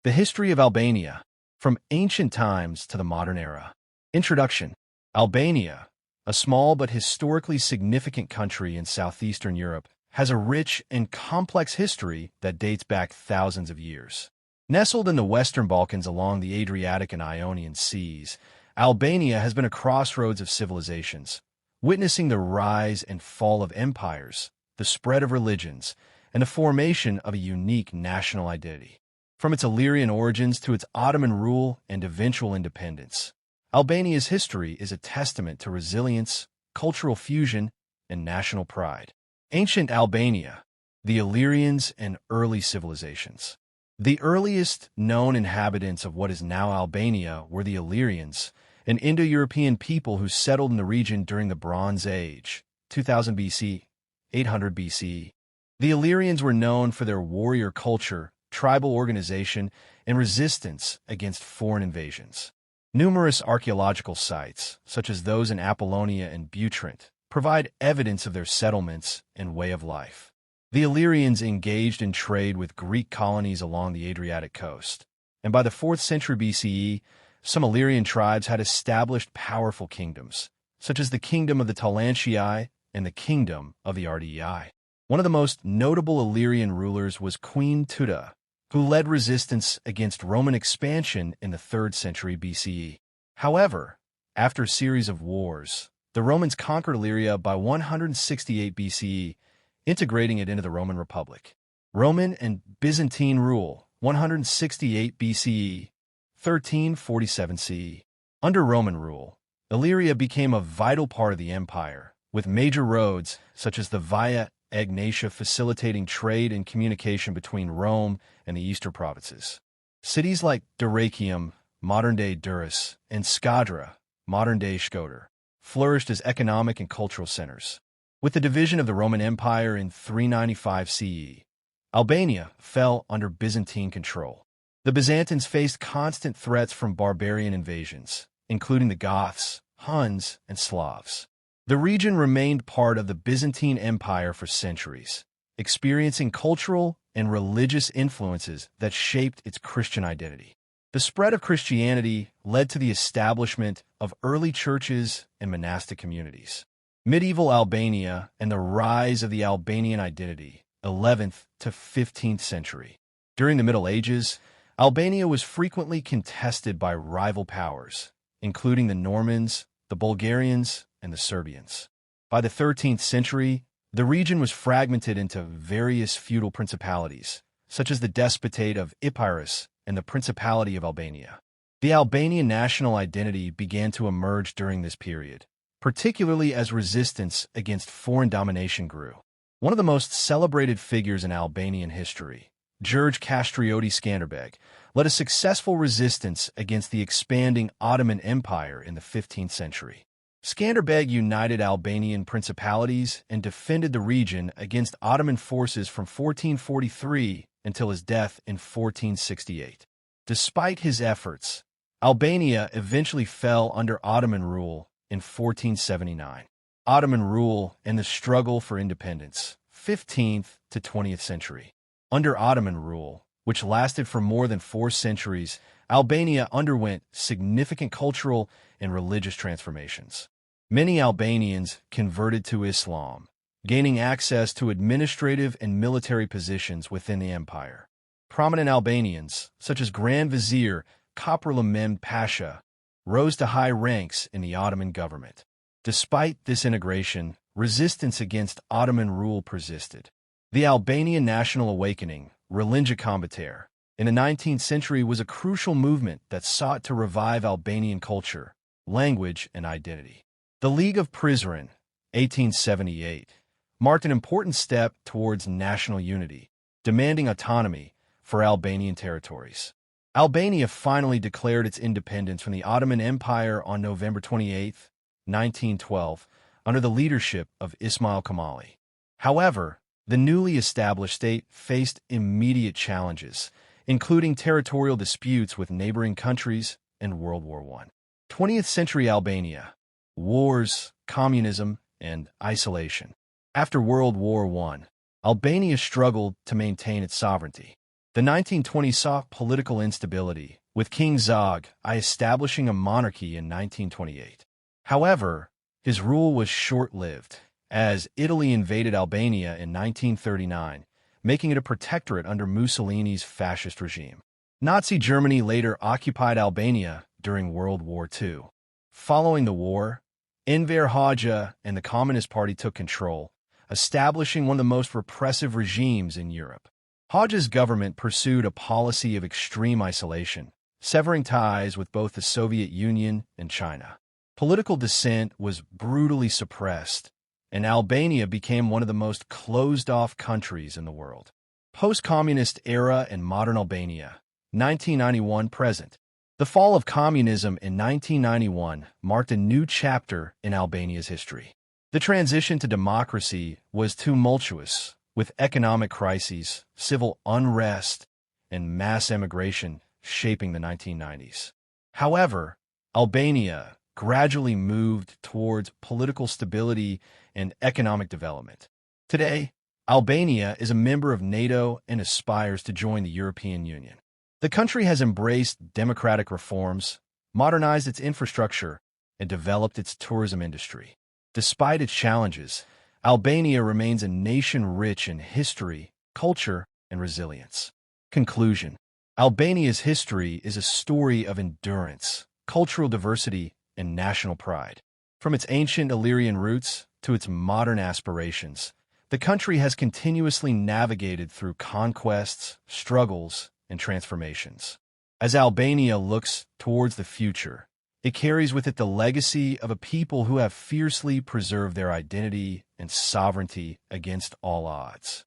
The history of Albania, from ancient times to the modern era. Introduction. Albania, a small but historically significant country in southeastern Europe, has a rich and complex history that dates back thousands of years. Nestled in the Western Balkans along the Adriatic and Ionian Seas, Albania has been a crossroads of civilizations, witnessing the rise and fall of empires, the spread of religions, and the formation of a unique national identity. From its Illyrian origins to its Ottoman rule and eventual independence, Albania's history is a testament to resilience, cultural fusion, and national pride. Ancient Albania, the Illyrians and early civilizations. The earliest known inhabitants of what is now Albania were the Illyrians, an Indo-European people who settled in the region during the Bronze Age, 2000 BC, 800 BC. The Illyrians were known for their warrior culture, tribal organization, and resistance against foreign invasions. Numerous archaeological sites, such as those in Apollonia and Butrint, provide evidence of their settlements and way of life. The Illyrians engaged in trade with Greek colonies along the Adriatic coast, and by the 4th century BCE, some Illyrian tribes had established powerful kingdoms, such as the Kingdom of the Talantii and the Kingdom of the Ardii. One of the most notable Illyrian rulers was Queen Tuda, who led resistance against Roman expansion in the 3rd century BCE. However, after a series of wars, the Romans conquered Illyria by 168 BCE, integrating it into the Roman Republic. Roman and Byzantine rule, 168 BCE, 1347 CE. Under Roman rule, Illyria became a vital part of the empire, with major roads such as the Via Egnatia facilitating trade and communication between Rome and the eastern provinces. Cities like Dyrrhachium, modern-day Durrës, and Shkodra, modern-day Shkodër, flourished as economic and cultural centers. With the division of the Roman Empire in 395 CE, Albania fell under Byzantine control. The Byzantines faced constant threats from barbarian invasions, including the Goths, Huns, and Slavs. The region remained part of the Byzantine Empire for centuries, experiencing cultural and religious influences that shaped its Christian identity. The spread of Christianity led to the establishment of early churches and monastic communities. Medieval Albania and the rise of the Albanian identity, 11th to 15th century. During the Middle Ages, Albania was frequently contested by rival powers, including the Normans, the Bulgarians, and the Serbians. By the 13th century, the region was fragmented into various feudal principalities, such as the Despotate of Epirus and the Principality of Albania. The Albanian national identity began to emerge during this period, particularly as resistance against foreign domination grew. One of the most celebrated figures in Albanian history, George Kastrioti Skanderbeg, led a successful resistance against the expanding Ottoman Empire in the 15th century. Skanderbeg united Albanian principalities and defended the region against Ottoman forces from 1443 until his death in 1468. Despite his efforts, Albania eventually fell under Ottoman rule in 1479. Ottoman rule and the struggle for independence, 15th to 20th century. Under Ottoman rule, which lasted for more than 4 centuries, Albania underwent significant cultural and religious transformations. Many Albanians converted to Islam, gaining access to administrative and military positions within the empire. Prominent Albanians, such as Grand Vizier Koprala Mehmed Pasha, rose to high ranks in the Ottoman government. Despite this integration, resistance against Ottoman rule persisted. The Albanian National Awakening, Religja Kombëtare, in the 19th century was a crucial movement that sought to revive Albanian culture, language, and identity. The League of Prizren, 1878, marked an important step towards national unity, demanding autonomy for Albanian territories. Albania finally declared its independence from the Ottoman Empire on November 28, 1912, under the leadership of Ismail Kamali. However, the newly established state faced immediate challenges, including territorial disputes with neighboring countries and World War I. 20th century Albania: wars, communism, and isolation. After World War I, Albania struggled to maintain its sovereignty. The 1920s saw political instability, with King Zog I establishing a monarchy in 1928. However, his rule was short-lived, as Italy invaded Albania in 1939, making it a protectorate under Mussolini's fascist regime. Nazi Germany later occupied Albania during World War II. Following the war, Enver Hoxha and the Communist Party took control, establishing one of the most repressive regimes in Europe. Hoxha's government pursued a policy of extreme isolation, severing ties with both the Soviet Union and China. Political dissent was brutally suppressed, and Albania became one of the most closed-off countries in the world. Post-communist era and modern Albania, 1991-present. The fall of communism in 1991 marked a new chapter in Albania's history. The transition to democracy was tumultuous, with economic crises, civil unrest, and mass emigration shaping the 1990s. However, Albania gradually moved towards political stability and economic development. Today, Albania is a member of NATO and aspires to join the European Union. The country has embraced democratic reforms, modernized its infrastructure, and developed its tourism industry. Despite its challenges, Albania remains a nation rich in history, culture, and resilience. Conclusion: Albania's history is a story of endurance, cultural diversity, and national pride. From its ancient Illyrian roots to its modern aspirations, the country has continuously navigated through conquests, struggles, and transformations. As Albania looks towards the future, it carries with it the legacy of a people who have fiercely preserved their identity and sovereignty against all odds.